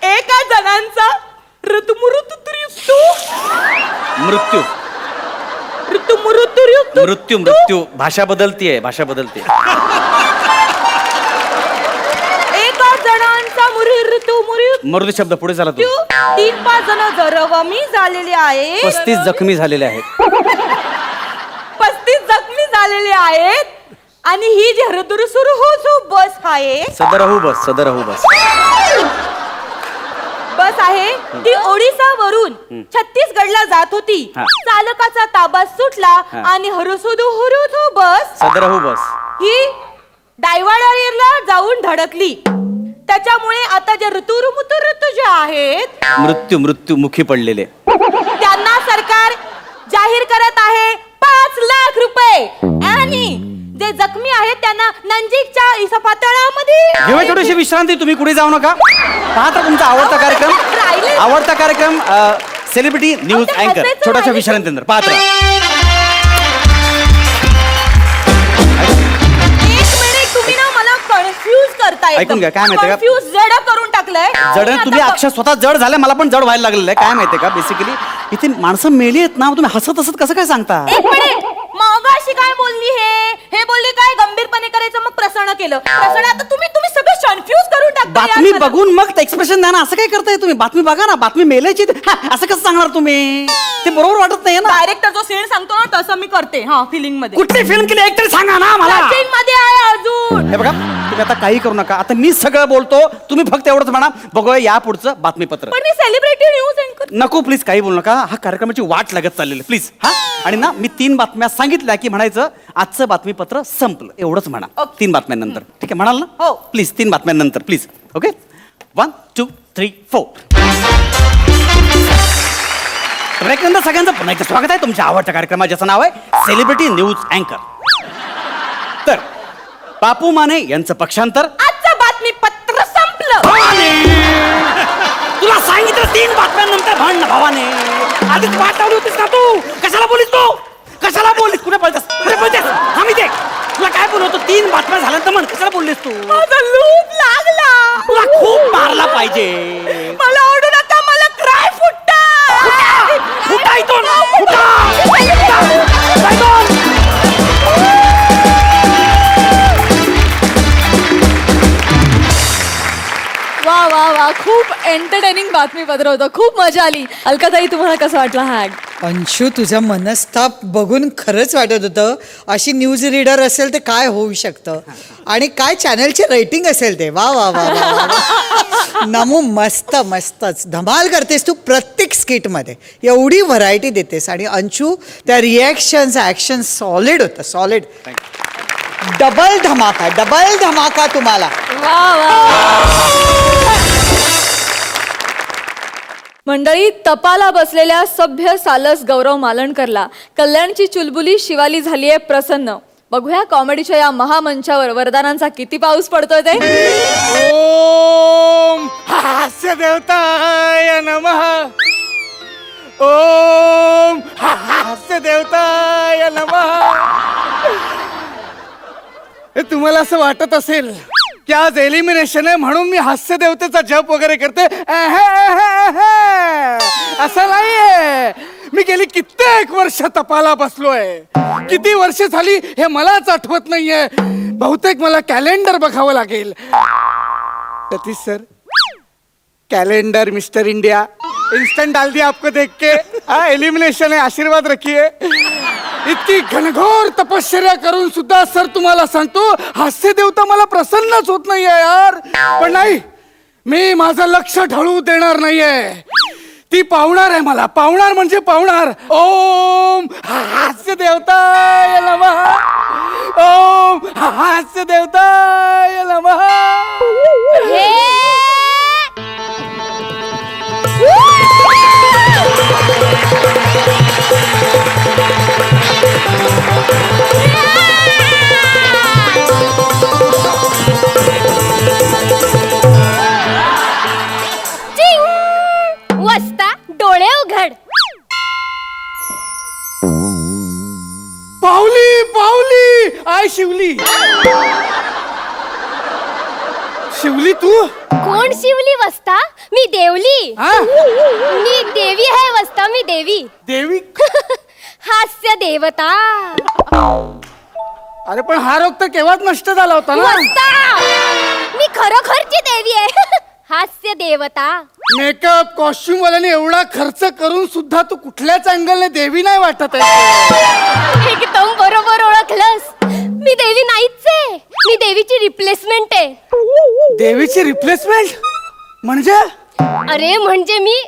J: एका जणांचा
H: मृत्यू मृत्यू मृत्यू भाषा बदलतीये भाषा बदलतीये.
J: एका जणांचा
H: मृत्यू शब्द पुढे झाला तू.
J: 3-5 जण जखमी झालेले आहेत.
H: 35 जखमी झालेले आहेत.
J: 35 जखमी झालेले आहेत आणि ही जी हरदुर सुरू हो बस आहे
H: सदरहू बस
J: बस आहे ती ओडिसावरून छत्तीसगडला जात होती.
H: हा.
J: चालकाचा ताबा सुटला
H: हा.
J: आणि हरुसुदू बस
H: सदरहू बस
J: ही डायवाडरला जाऊन धडकली. त्याच्यामुळे आता जे ऋतू जे आहेत
H: मृत्यू मुखी पडलेले.
J: त्यांना सरकार जाहीर करत आहे 5 लाख रुपये आणि जे जखमी आहेत त्यांना नंजीकच्या इस्पातळामध्ये
H: घेऊया थोडीशी विश्रांती. तुम्ही कुठे जाऊ नका. पाहता तुमचा
J: राहिले.
H: आवडता कार्यक्रम सेलिब्रिटी न्यूज
J: ते
H: अँकर
J: हसायचं
H: छोटासा
J: राहिले.
H: विश्रांतीनंतर पाहत राहा.
J: एक मिनिट तुम्ही ना मला कन्फ्यूज करताय.
H: ऐकून घ्या, काय माहितीये का?
J: कन्फ्यूज जड करून टाकलंय.
H: जड तुम्ही अक्षर स्वतः जड झालं मला पण जड व्हायला लागलेलं आहे. काय माहितीये का बेसिकली इथे माणसं मेली आहेत ना तुम्ही हसत कसं काय सांगता.
J: एक मिनिट मगाशी काय बोलली हे बोलली काय गंभीरपणे करायचं मग प्रसन्न केलं. प्रसन्न आता तुम्ही सगळं कन्फ्यूज करून टाकता.
H: बातमी बघून मग एक्सप्रेशन द्या ना. असं काय करताय तुम्ही. बातमी बघा ना. बातमी मेल्याची असं कसं सांगणार तुम्ही. ते बरोबर वाटत नाही ना.
J: डायरेक्टर जो सीन सांगतो ना तसं मी करते. हा फिलिंग मध्ये
H: कुठली फिल्म केली एक तरी सांगा ना मला.
J: सीन मध्ये आहे अजून.
H: हे बघा तुम्ही आता काही करू नका. आता मी सगळं बोलतो तुम्ही फक्त एवढंच म्हणा. बघूया या पुढचं बातमीपत्र.
J: पण मी सेलिब्रिटी न्यूज अँकर.
H: नको प्लीज काही बोलू नका. हा कार्यक्रमाची वाट लागत चाललेली प्लीज. हा आणि ना मी 3 बातम्या सांगितल्या की म्हणायचं आजचं बातमीपत्र संपलं एवढंच म्हणा. 3 बातम्यांनंतर ठीक आहे म्हणाल ना.
J: हो.
H: प्लीज 3 बातम्यांनंतर प्लीज. ओके 1 2 3 4. ब्रेक नंतर सगळ्यांचं पुन्हा एकदा स्वागत आहे तुमच्या आवडत्या कार्यक्रमात ज्याचं नाव आहे सेलिब्रिटी न्यूज अँकर. तर बापू माने यांचं पक्षांतर.
J: आजचं बातमीपत्र संपलं.
H: तुला सांगितलं 3 बातम्यांनंतर भांड ना भावाने. आधीच वाट लावली होतीस ना तू. कशाला बोलीस तू. कशाला बोलीस. कुठे बोलतेस आम्ही ते तुला काय बोलवतो 3 बातम्या झाल्यानंतर म्हण कशाला बोललीस तू.
J: माझा लूप लागला.
H: तुला खूप मारला पाहिजे.
J: मला ओढू नका मला क्राय फुटता.
H: फुटा इथून. फुटा इथून.
A: वा वा वा खूप एंटरटेनिंग बातमीपत्र होतं. खूप मजा आली. अलकाताई तुम्हाला कसं वाटलं हा ऍड.
G: अंशू तुझा मनस्ताप बघून खरंच वाटत होतं अशी न्यूज रीडर असेल तर काय होऊ शकतं आणि काय चॅनलचे रेटिंग असेल ते. वा वा वा वा वा. नमू मस्तच धमाल करतेस तू प्रत्येक स्किटमध्ये. एवढी व्हरायटी देतेस आणि अंशू त्या रिॲक्शन्स ॲक्शन सॉलिड होतं सॉलिड. डबल धमाका तुम्हाला.
A: वा वा मंडळी तपाला बसलेल्या सभ्य सालस गौरव मालणकरला कल्याणची चुलबुली शिवाली झालीये प्रसन्न. बघूया कॉमेडीच्या या महामंचावर वरदानांचा किती पाऊस पडतोय ते.
D: ओम हास्य देवताय नमः. ओम हास्य देवताय नमः. हे तुम्हाला असं वाटत असेल की आज एलिमिनेशन आहे म्हणून मी हास्य देवतेचा जप वगैरे करते. असं नाहीये. मी गेली कित्येक वर्ष तपाला बसलोय. किती वर्ष झाली हे मलाच आठवत नाहीये. बहुतेक मला कॅलेंडर बघावं लागेल. Satish sir calendar mister India instant डाल दिया आपको देख के. हाँ एलिमिनेशन है आशीर्वाद रखिए. इतकी घनघोर तपश्चर्या करून सुद्धा सर तुम्हाला सांगतो हास्य देवता मला प्रसन्नच होत नाहीये यार. पण नाही मी माझं लक्ष ढळू देणार नाहीये. ती पावणार आहे मला. पावणार म्हणजे पावणार. ओम हास्य देवताय नमः.
C: हास्य देवताय नमः.
A: वस्ता डोळे उघड.
C: पावली पावली आय शिवली. शिवली तू
A: कोण शिवली वस्ता? मी देवली.
C: हा?
A: मी देवी आहे वस्ता, मी देवी.
C: देवी.
A: हास्य देवता.
C: अरे पण हा रोग तर केव्हाच नष्ट झाला होता ना.
A: वस्ता मी खरोखरची देवी आहे. हास्य देवता.
C: मेकअप कॉस्ट्युम वाल्याने एवढा खर्च करून सुद्धा तू कुठल्याच अँगलने देवी नाही वाटत आहे.
A: एकदम बरोबर ओळखलंस. मी देवी नाहीच आहे, मी देवीची रिप्लेसमेंट आहे.
C: देवीची रिप्लेसमेंट म्हणजे?
A: अरे म्हणजे मी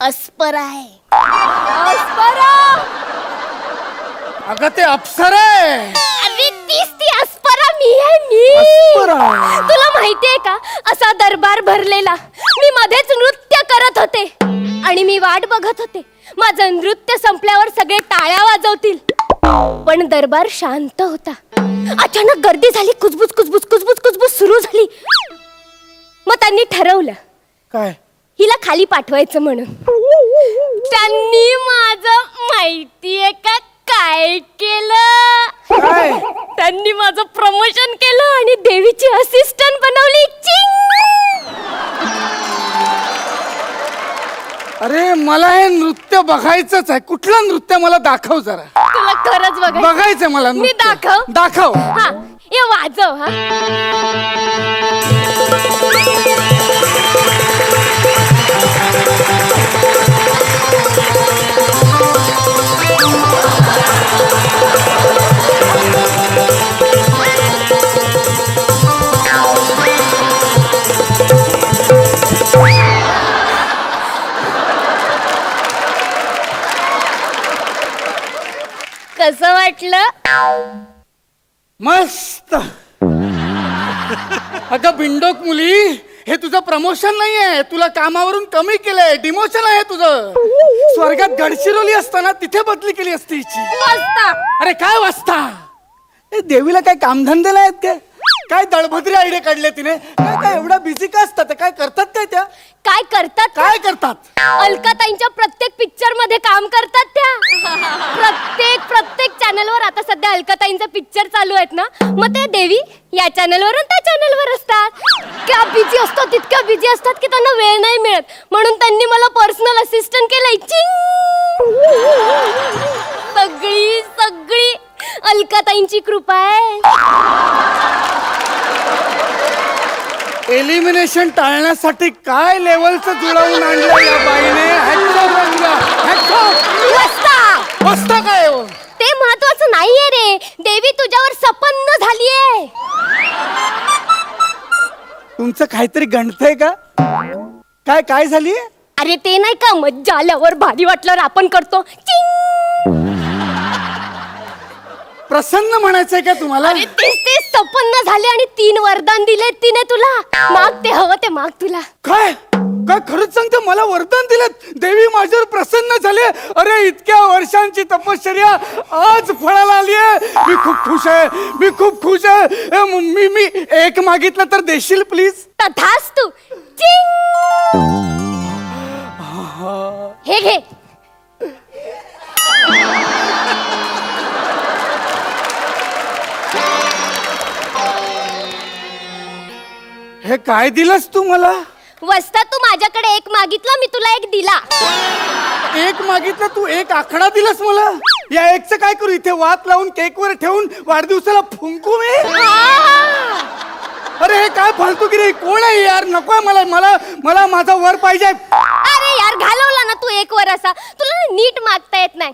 A: अस्पर आहे. अस्परा.
C: अगं ते अप्सर आहे.
A: अरे तीच ती अस्परा मी आहे, मी.
C: अस्परा.
A: तुला माहितीये का, असा दरबार भरलेला. मी मध्येच नृत्य करत होते आणि मी वाट बघत होते माझं नृत्य संपल्यावर सगळे टाळ्या वाजवतील. पण दरबार शांत होता. अचानक गर्दी झाली. कुजबुज कुजबुज कुजबुज कुजबुज सुरू झाली. मग त्यांनी ठरवलं
C: काय?
A: हिला खाली पाठवायचं म्हणून. त्यांनी माझं माहितीये का काय केलं?
C: काय?
A: त्यांनी माझं प्रमोशन केलं आणि देवीची असिस्टंट बनवली. चिंग!
C: अरे मला हे नृत्य बघायचंच आहे. कुठलं नृत्य मला दाखव जरा.
A: तुला खरंच
C: बघायचंय मला
A: मी
C: नृत्य.
A: दाखव.
C: दाखव.
A: हा हे वाजव. हा कसं वाटलं?
C: मस्त. अगं बिंडोक मुली, हे तुझं प्रमोशन नाहीये. तुला कामावरून कमी केलंय. डिमोशन आहे तुझं. स्वर्गात गडचिरोली असताना तिथे बदली केली असती हिची.
A: वाजता.
C: अरे काय वाजता? हे देवीला काय कामधंदे आहेत काय? काय दळभद्री आयडिया काढले तिने? काय काय एवढा बिझी का असतात? काय करतात काय त्या?
A: काय करतात?
C: काय करतात?
A: अलकाताईंच्या प्रत्येक पिक्चर मध्ये काम करतात त्या. प्रत्येक चॅनलवर आता सध्या अलकाताईंचा पिक्चर चालू आहेत ना, मग ते देवी या चॅनलवरून त्या चॅनलवर असतात. त्या बिझी असतात, तितक्या बिझी असतात की त्यांना वेळ नाही मिळत. म्हणून त्यांनी मला पर्सनल असिस्टंट केलंय. सगळी सगळी अलकाताईंची कृपा आहे.
C: एलिमिनेशन टाळण्यासाठी काय लेवलचं जुळवून आणलं या बाईने. वस्ता काय हो?
A: ते महत्वाचं नाहीये रे. देवी तुझ्यावर सपन्न झालीये.
C: तुमचं काहीतरी गणतंय का? काय काय झाली?
A: अरे ते नाही का, मज्जा आल्यावर भारी वाटल्यावर आपण करतो चिंग.
C: प्रसन्न म्हणायचंय का तुम्हाला?
A: अरे तेच सपन्न झाले आणि 3 वरदान दिले तिने तुला. माग ते हवं ते माग तुला.
C: काय काय खरंच सांगते? मला वरदान दिलं. देवी माझ्यावर प्रसन्न झाले. अरे इतक्या वर्षांची तपश्चर्या आज फळाला आली आहे. मी खूप खुश आहे. मी खूप खुश आहे. मी एक मागितलं तर देशील प्लीज?
A: तथास्तु. चिंग. हे घे.
C: हे काय दिलंस तू मला?
A: वस्ता तू माझ्याकडे एक मागितलं, मी तुला एक दिला.
C: एक मागितलं तू एक आकडा दिलास मला. या एकचं काय करू? इथे वात लावून केक वर ठेवून वाढदिवसाला फुंकू मी? अरे हे काय फालतूगिरी? कोण आहे यार? नकोय मला. मला मला माझा वर पाहिजे.
A: अरे यार घालवला ना तू एक वर असा. तुला नीट मागता येत नाही.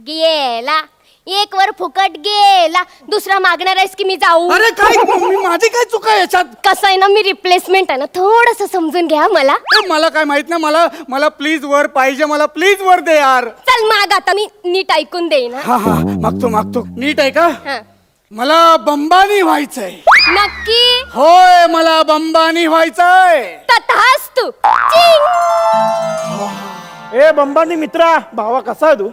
A: गेला एक वर फुकट गेला. दुसरा मागणार आहेस की मी जाऊ?
C: अरे काय माझी काय चुका आहे याच्यात?
A: कसं आहे ना, मी रिप्लेसमेंट आहे ना, थोडस समजून घ्या मला.
C: मला काय माहित नाही. मला प्लीज वर पाहिजे. मला प्लीज वर दे यार.
A: चल माग आता, मी नीट ऐकून देईन.
C: हा हा मागतो नीट आहे का?
A: हा.
C: मला बंबानी व्हायचंय.
A: नक्की
C: होय, मला बंबानी व्हायचंय.
A: तथास्तु.
F: ए बंबानी मित्रा, भावा कसा आहे तू?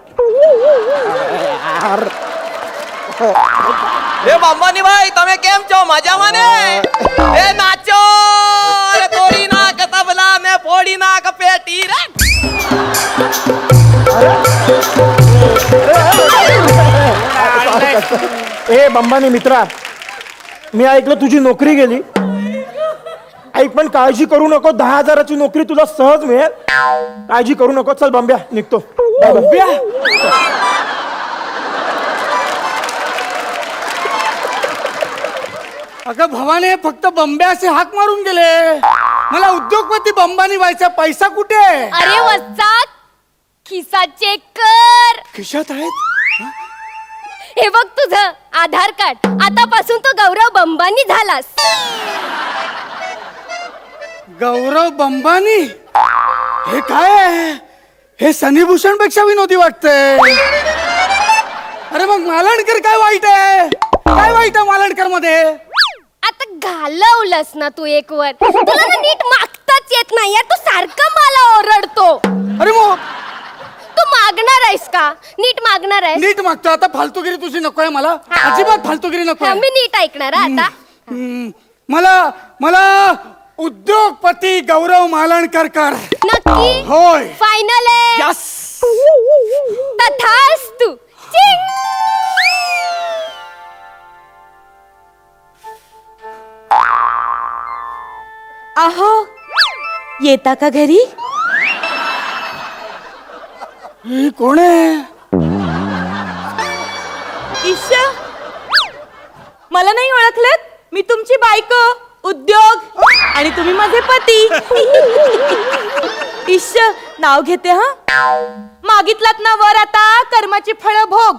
K: એ બાંબાની ભાઈ તમે કેમ છો મજામાં ને એ નાચો અરે તોડી નાખ તબલા ને ફોડી નાખ પેટી રે
F: ए बंबानी मित्रा, मी ऐकलं तुझी नोकरी गेली. ऐक पण काळजी करू नको, 10,000ची नोकरी तुला सहज मिळेल. काळजी करू नको. चल बंब्या, निघतो. बंब्या
C: अगं भवाने फक्त बंब्या असे हाक मारून गेले. मला उद्योगपती बंबानी व्हायचा. पैसा कुठे आहे?
A: अरे वस्ताद, खिसा चेक कर.
C: खिशात आहेत.
A: हे बघ तुझं आधार कार्ड. आतापासून तो गौरव बंबानी झालास.
C: गौरव बंबानी? हे काय आहे? हे सनीभूषण पेक्षा विनोदी वाटतंय. अरे मग मालणकर काय वाईट आहे? काय वाईट आहे मालणकर मध्ये?
A: आता घालवलंस ना तू एक वर. तुला ना नीट मागताच येत नाही. तू सारखं मला ओरडतो.
C: अरे मग
A: तू मागणार आहेस का? नीट मागणार आहेस?
C: नीट मागतो. आता फालतूगिरी तुझी नको आहे मला. अजिबात फालतूगिरी नको आहे.
A: मी नीट ऐकणार हा आता.
C: मला मला उद्योगपती गौरव मालणकर कर.
A: नक्की?
C: होय.
A: फायनल आहे?
C: यस.
A: तथास्तु.
J: अहो येता का घरी?
C: हे कोण आहे?
J: ईशा, मला नाही ओळखलत? मी तुमची बायको, उद्योग आणि तुम्ही माझे पती. ईशा, नाव घेते हा. मागितलात ना वर आता कर्माची फळं भोग.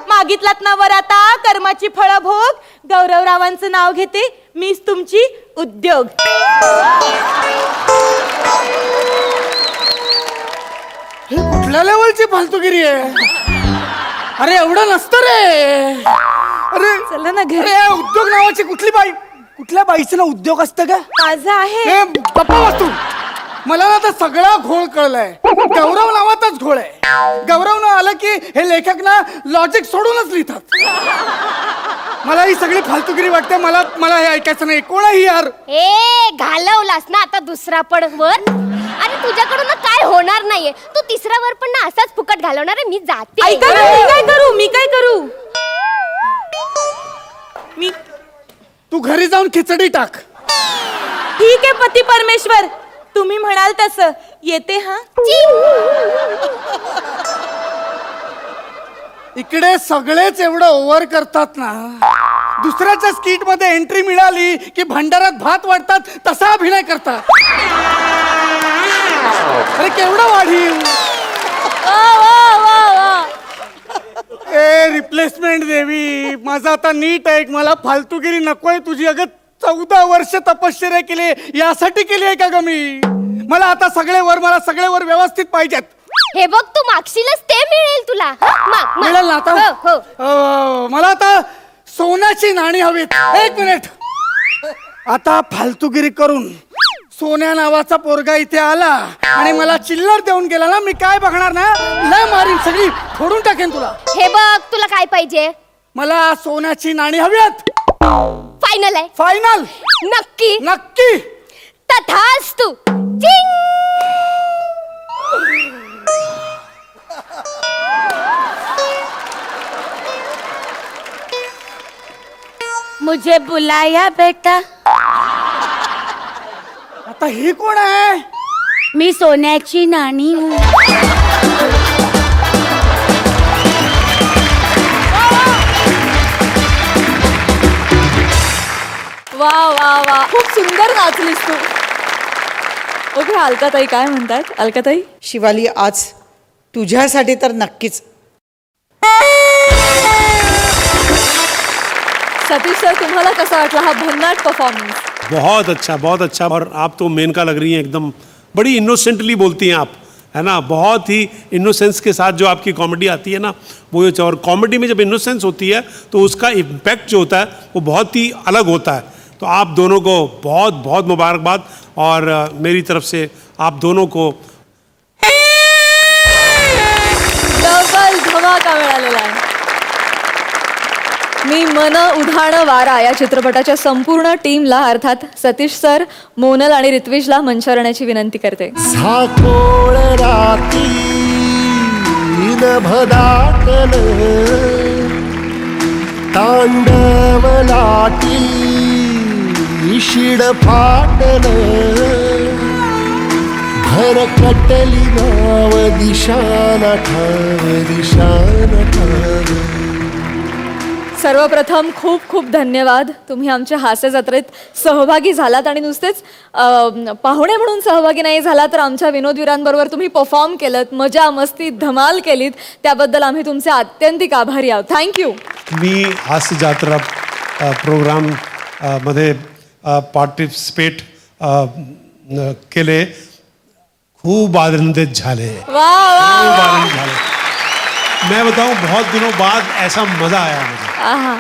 J: मागितलात ना वर आता कर्माची फळं भोग. गौरवरावांचं नाव घेते. मीच तुमची उद्योग.
C: हे कुठल्या लेवलची फालतूगिरी आहे? अरे एवढं नसतं रे. अरे
J: चला ना घरी.
C: अरे उद्योग नावाची कुठली बाई? कुठल्या बाईचं ना उद्योग असतं का?
J: माझं आहे.
C: हे गप्पा वाचतो. मला ना आता सगळा घोळ कळलाय. गौरव नावातच घोळ आहे. गौरव नाव आलं की हे लेखक ना लॉजिक सोडूनच लिहितात. मला ही सगळी फालतूगिरी वाटते. मला मला हे ऐकायचं नाही. कोण आहे ही यार?
A: ए घालवलास ना आता दुसरा पण वर. आणि तुझ्याकडून ना काय होणार नाहीये. तू तिसरा वर पण ना असाच फुकट घालवणार आहे. मी जाते.
J: ऐका ना, मी काय करू? मी काय करू? मी
C: तू घरी जाऊन खिचडी टाक.
J: ठीक आहे पती परमेश्वर, तुम्ही म्हणाल तसं. येते हा.
C: इकडे सगळेच एवढं ओव्हर करतात ना. दुसऱ्याच्या स्किट मध्ये एंट्री मिळाली की भंडारात भात वाढतात तसा अभिनय करतात. अरे केवढं वाढीव. ए रिप्लेसमेंट देवी, माझं आता नीट ऐक. मला फालतूगिरी नकोय तुझी. अगं 14 वर्ष तपश्चर्या केली. यासाठी केली आहे का ग मी? मला आता सगळे वर व्यवस्थित पाहिजेत.
A: हे बघ तू मागशीलच ते मिळेल तुला. माग, माग.
C: मिळेल ना आता?
A: हो, हो.
C: मला आता सोन्याची नाणी हवीत. एक मिनिट. आता फालतूगिरी करून सोन्या नावाचा पोरगा इथे आला आणि मला चिल्लर देऊन गेला ना, मी काय बघणार ना. लय मारीन, सगळी फोडून टाकेन तुला.
A: हे बघ तुला काय पाहिजे?
C: मला सोन्याची नाणी हवीत.
A: फायनल आहे?
C: फायनल.
A: नक्की?
C: नक्की.
A: तथास्तु.
J: मुझे बुलाया बेटा.
C: आता ही कोण आहे?
J: मी सोन्याची नाणी हूँ.
A: वा वा वा, खूप सुंदर नाचलीस तू. ओके, अलकाताई काय म्हणतात? अलकाताई,
G: शिवाली, आज तुझ्यासाठी तर नक्कीच.
A: सतीश सर, तुम्हाला कसा वाटला हा भन्नाट परफॉर्मन्स?
B: बहुत अच्छा और आप तो मेनका लग रही हैं एकदम. बड़ी इनोसेंटली बोलती हैं आप. है ना, बहुत ही इनोसेंस के साथ जो आपकी कॉमेडी आती है ना, वो ये और कॉमेडी में जब इनोसेंस होती है तो उसका इम्पैक्ट जो होता है वो बहुत ही अलग होता है। तो आप दोनों को बहुत बहुत मुबारकबाद और मेरी तरफ से आप दोनों को
A: डबल धमाका मिळालेला आहे. मी मन उधाण वारा या चित्रपटाच्या संपूर्ण टीमला अर्थात सतीश सर, मोनल आणि रित्विजला मंचावर येण्याची विनंती करते.
L: झाकोळ राती नभदाटन तांडव लाटी शिड फाटन भरकटली नाव दिशाना ठाव
A: सर्वप्रथम खूप खूप धन्यवाद. तुम्ही आमच्या हास्य जत्रेत सहभागी झालात आणि नुसतेच पाहुणे म्हणून सहभागी नाही झाला तर आमच्या विनोदवीरांबरोबर तुम्ही परफॉर्म केलत, मजा मस्ती धमाल केलीत, त्याबद्दल आम्ही तुमचे अत्यंतिक आभारी आहोत. थँक्यू.
B: मी हास्य जत्रा प्रोग्राम मध्ये पार्टिसिपेट केले, खूप आनंदित झाले.
A: वाह
B: खूप
A: वाह
B: आनंद झाले. मैं बताऊं, बहुत दिनों बाद ऐसा मजा आया मुझे.
A: आहा.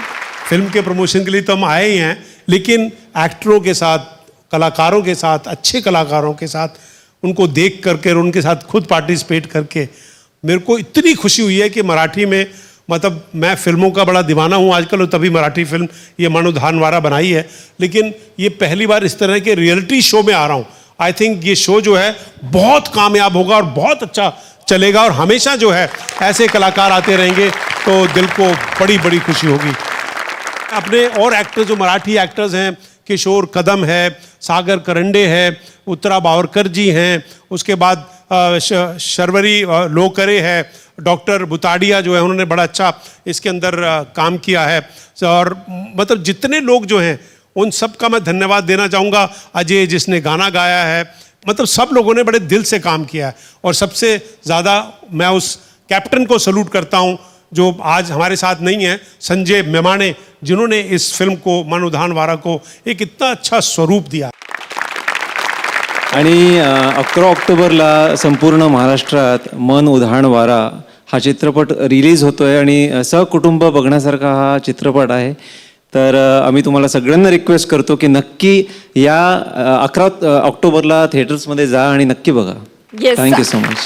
B: फिल्म के प्रमोशन के लिए तो हम आए ही हैं, लेकिन एक्टरों के साथ, कलाकारों के साथ, अच्छे कलाकारों के साथ उनको देख करके और उनके साथ खुद पार्टिसिपेट करके मेरे को इतनी खुशी हुई है कि मराठी में, मतलब मैं फिल्मों का बड़ा दीवाना हूँ आजकल और तभी मराठी फिल्म ये मन उधाण वारा बनाई है, लेकिन ये पहली बार इस तरह के रियलिटी शो में आ रहा हूँ. आई थिंक ये शो जो है बहुत कामयाब होगा और बहुत अच्छा चलेगा और हमेशा जो है ऐसे कलाकार आते रहेंगे तो दिल को बड़ी बड़ी खुशी होगी. अपने और एक्टर्स जो मराठी एक्टर्स हैं, किशोर कदम है, सागर करंडे है, उत्तरा बावरकर जी हैं, उसके बाद शर्वरी लोकरे है, डॉक्टर बुताड़िया जो है उन्होंने बड़ा अच्छा इसके अंदर काम किया है. और मतलब जितने लोग जो हैं उन सब का मैं धन्यवाद देना चाहूँगा. अजय जिसने गाना गाया है, मतलब सब लोगों ने बड़े दिल से काम किया है. और सबसे ज़्यादा मैं उस कैप्टन को सल्यूट करता हूँ जो आज हमारे साथ नहीं है, संजय मेमाने, जिन्होंने इस फिल्म को मन उधाण वारा को एक इतना अच्छा स्वरूप दिया.
M: आणि 11 ऑक्टोबरला संपूर्ण महाराष्ट्रात मन उधाण वारा हा चित्रपट रिलीज होतोय आणि सहकुटुंब बघण्यासारखा हा चित्रपट आहे. तर आम्ही तुम्हाला सगळ्यांना रिक्वेस्ट करतो की नक्की या 11 ऑक्टोबरला थिएटर्समध्ये जा आणि नक्की बघा.
A: Yes,
M: thank you
A: sir.
M: So much.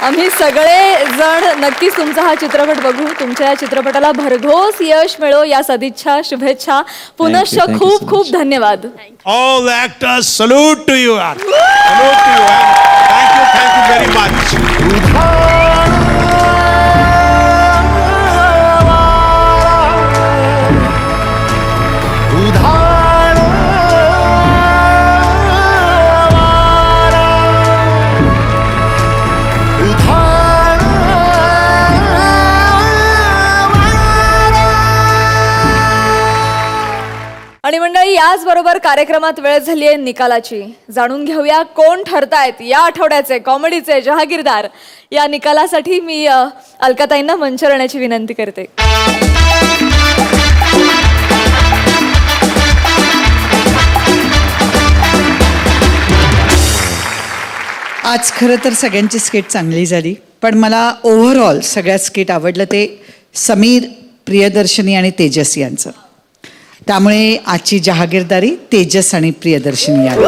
A: आम्ही सगळे जण नक्कीच तुमचा हा चित्रपट बघू. तुमच्या या चित्रपटाला भरघोस यश मिळो या सदिच्छा, शुभेच्छा. पुनश्च
M: Thank you so
A: खूप
M: much.
A: खूप धन्यवाद.
B: All the actors, salute to you. Salute to you. Thank you very much.
A: आणि मंडळी, याचबरोबर कार्यक्रमात वेळ झाली आहे निकालाची. जाणून घेऊया कोण ठरतायत या आठवड्याचे कॉमेडीचे जहागीरदार. या निकालासाठी मी अलकाताईंना मंचावर येण्याची विनंती करते.
G: आज खरं तर सगळ्यांची स्किट चांगली झाली, पण मला ओव्हरऑल सगळ्यात स्किट आवडलं ते समीर, प्रियदर्शनी आणि तेजस यांचं. त्यामुळे आजची जहागीरदारी तेजस आणि प्रियदर्शनी यांची.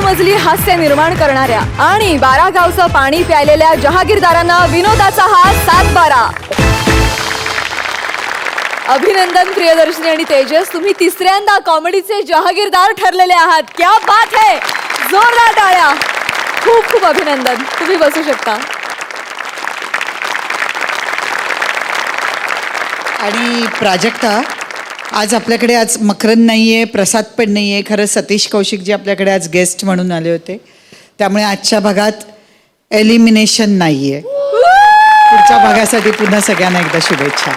A: मजली हास्य निर्माण करणाऱ्या आणि 12 गावचं पाणी प्यायलेल्या जहागीरदारांना विनोदाचा हा 7-12. अभिनंदन प्रियदर्शनी आणि तेजस, तुम्ही तिसऱ्यांदा कॉमेडीचे जहागीरदार ठरलेले आहात. क्या बात है, जोरदार टाळ्या. खूप खूप अभिनंदन. तुम्ही बसू शकता.
G: आणि प्राजक्ता, आज आपल्याकडे आज मकरंद नाहीये, प्रसाद पण नाहीये. खरं सतीश कौशिक जे आपल्याकडे आज गेस्ट म्हणून आले होते, त्यामुळे आजच्या भागात एलिमिनेशन नाहीये. पुढच्या भागासाठी पुन्हा सगळ्यांना एकदा शुभेच्छा.